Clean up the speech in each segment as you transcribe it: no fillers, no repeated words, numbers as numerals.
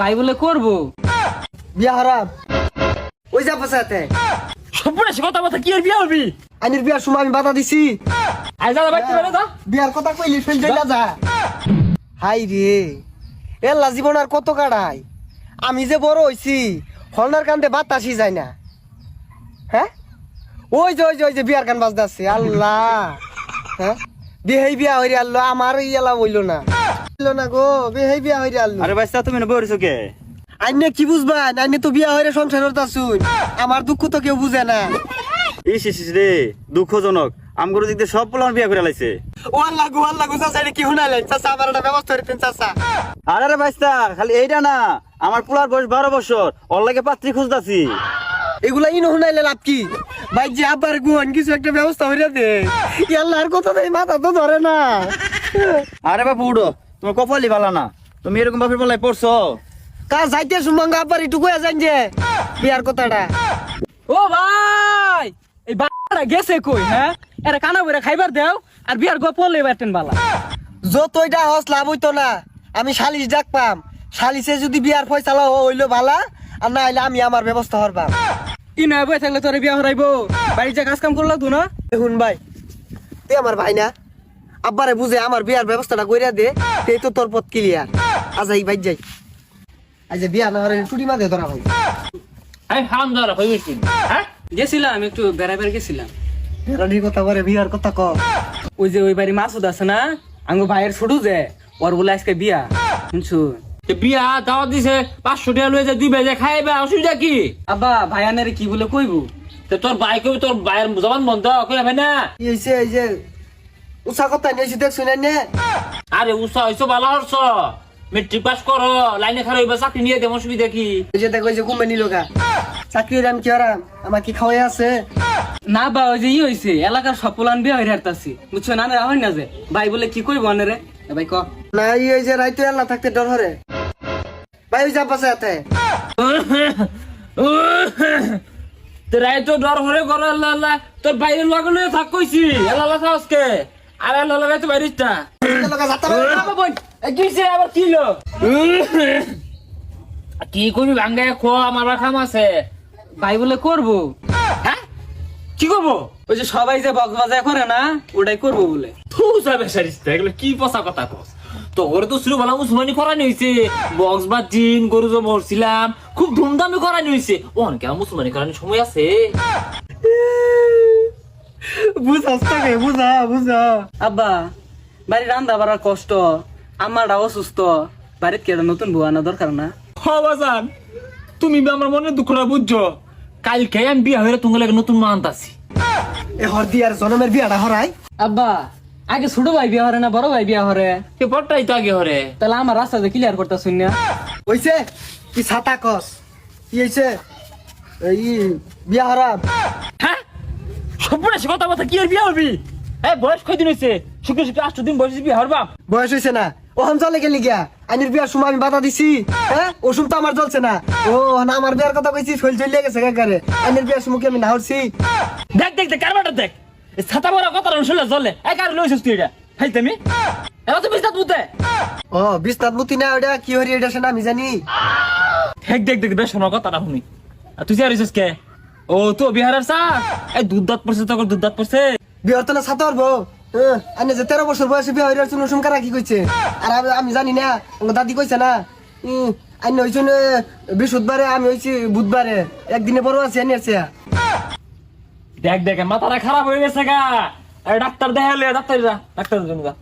ভাই বলে করবো বিয়া হারাম ওই যা পাশাতে সম্পূর্ণ সে কথা কি আর বিয়া হবি আইনের বিয়ার সময় আমি বাধা দিছি আই যা বাইতে বেরো যা বিয়ার কথা কইলি ফেল যাইলা যা হাই রে এল্লা জীবন আর কত কাড়াই আমি যে বড় হইছি হলনার কান্দে বাতাসই যায় না হ্যাঁ ওই যে বিয়ার গান বাজদাছে আল্লাহ হ্যাঁ বেহেই বিয়া হইরে আল্লাহ আমার ইয়ালা হইলো না গো বেহেই বিয়া হইরে আল্লাহ আরে বাইস্তা তুমি না বইরেছো কে? আইনে কি বুঝবা আইনে তো বিয়া হইরে সংসার করতাছুন আমার দুঃখ তো কেউ বুঝে না ইস রে দুঃখজনক আমগর দিক দিয়ে সব পোলার বিয়া করে লাইছে। ও আল্লাহ গো চাচা এটা কি হুনালেন চাচা আমার একটা ব্যবস্থা করেন চাচা আরে বাইস্তা খালি এইটা না, আমার পোলার বয়স 12 বছর, ওর লাগে পাত্রী খুঁজতাছি। এগুলা ইনো হুনাইলে লাভ কি ভাই যে আবার গুহন কিছু একটা ব্যবস্থা হইরা দে আল্লাহর কথা দেই মাথা তো ধরে না আরে বাপু উঠো, তোমার কপালই ভালো না, তুমি এরকম বাপের পাল্লায় পড়ছো। কাজ যাইতে সুমঙ্গা আবার একটু কইয়া যান যে বিয়ার কথাটা ও ভাই এই বাড়া গেছে কই হ্যাঁ এরা কানা বইরা খাইবার দেও আর বিয়ার গো পড়লে বাইতেন বালা যতইটা হস লাভ হইতো না আমি সালিশ ডাক পাম সালিশে যদি বিয়ার ফয়সালা হইলো ভালা আর না হইলে আমি আমার ব্যবস্থা হরবাম ই না বই থাকলে তোরে বিয়া হরাইবো বাড়ি যা কাজ কাম করলা তো না দেখুন ভাই তুই আমার ভাই না আব্বারে বুঝে আমার বিয়ার ব্যবস্থাটা কইরা দে এই তো তোর পথ ক্লিয়ার আজাই ভাই যাই আজ বিয়া না হরে টুটি মাঝে ধরা ভাই আই হামদার হইবে কি হ্যাঁ গেছিলাম একটু বেড়াইবার গেছিলাম রানির কথা বলে বিয়ার কথা ক ওই যে ওই বাড়ি মাসুদ আছে না আঙ্গো ভাইয়ের ছোট যে ওর বলে আজকে বিয়া শুনছু বিয়া দাওয়াত দিছে 500 টাকা লয়ে যা দিবে যে খাইবে অসুবিধা কি? আব্বা ভাইয়ানের কি বলে কইবো তোর ভাই কই তোর ভাইয়ের জবান বন্ধ কই হবে না? এই যে উষা কথা নিয়েছি দেখ শুনেন নে আরে উসা হইছো ভালো হরছ, মেট্রিক পাস করো, লাইনে খারাপ হইবা, চাকরি নিয়ে দেব, অসুবিধা কি? এই যে দেখো এই যে কোম্পানি লোকা চাকরি রাম কি আরাম আমার কি খাওয়াই আছে না বা ওই যে ই হইছে এলাকার সব পোলান বিয়া হইরে হারতাছি বুঝছো না না হয় না যে ভাই বলে কি কইবো আনে ভাই ক না এই যে রাইতে আল্লাহ থাকতে ডর হরে ভাই ওই যা পাশে আতে তোরাই তো ডর হরে করো আল্লাহ আল্লাহ, তোর বাইরের লগে লয়ে থাক কইছি আল্লাহ আল্লাহ খাওসকে আর আল্লাহ আল্লাহ তো বাইরিস্তা লোকা যাতা পারে কিছে আবার কি লো কি কইবি ভাঙ্গায় খো আমার খাম আছে ভাই বলে করবো হ্যাঁ কি করবো? ওই যে সবাই যে বক্স বাজায় করে না ওটাই করবো বলে তুই যাবে সারিস্তা এগুলো কি পচা কথা কস? তো ওরে তো শুরু বলা মুসলমানি করানি হয়েছে, বক্স বা জিন গরু জব মরছিলাম, খুব ধুমধামে করানি হয়েছে। অনেকে আমার মুসলমানি করানোর সময় আছে? বুঝাস তোকে বুঝা আব্বা বাড়ি রান্দা বাড়ার কষ্ট আমারটা অসুস্থ বাড়িতে কে নতুন বউ আনা দরকার না বাজান তুমি আমার মনে দুঃখটা বুঝছো, কালকে আমি বিয়া হয়ে তোমার লাগে নতুন মা আনতাছি। এ হরদি আর জনমের বিয়াটা হরাই আব্বা আগে ছোট ভাই বিয়া হরে না বড় ভাই বিয়া হরে সে পরটাই তো আগে হরে। তাহলে আমার রাস্তা যে ক্লিয়ার করতে শুন না হইছে কি ছাতা কস কি হইছে এই বিয়া হরাম হ্যাঁ সম্পূর্ণ সে কথা কি আর বিয়া হবি? হ্যাঁ বয়স কয়দিন হয়েছে? শুক্র 8 দিন বয়স বিয়া হরবা? বয়স হইছে না ও হাম চলে গেলি গিয়া আইনের বিয়ার সময় আমি বাধা দিছি হ্যাঁ ওসুম তো আমার চলছে না ও না আমার বিয়ার কথা কইছি শৈল চলে গেছে কাকারে আইনের বিয়ার সময় কি আমি না হরছি দেখ কারবারটা দেখ, ছাতা বড় কথা শুনলে চলে এক আর লইছিস তুই এটা হাই তুমি এবার তো বিস্তার বুঝতে ও বিস্তার মতি না ওটা কি হরি এটা সেটা আমি জানি দেখ বেশ শোনো কথাটা শুনি। আর তুই যারিস কে? ও তো বিহারের চা এই দুধ দাঁত পড়ছে, তোর দুধ দাঁত পড়ছে। বিয়ার তো না ছাতা হরবো আইনে যে 13 বছর বয়সে বিয়া হইরা চুন উসুম কারা কি কইছে আর আমি জানি না আমার দাদি কইছে না আইনে হইছে বৃহস্পতিবারে আমি হইছি বুধবারে একদিনে বড় আছি আইনে আছে দেখ মাথাটা খারাপ হয়ে গেছে গা, ডাক্তার দেখালে ডাক্তার জন্য যা।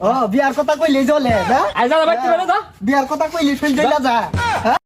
ও বিয়ার কথা কইলে চলে না আই যা বাইতে বেরো যা। বিয়ার কথা কইলে ফেল যাইলা যা হ্যাঁ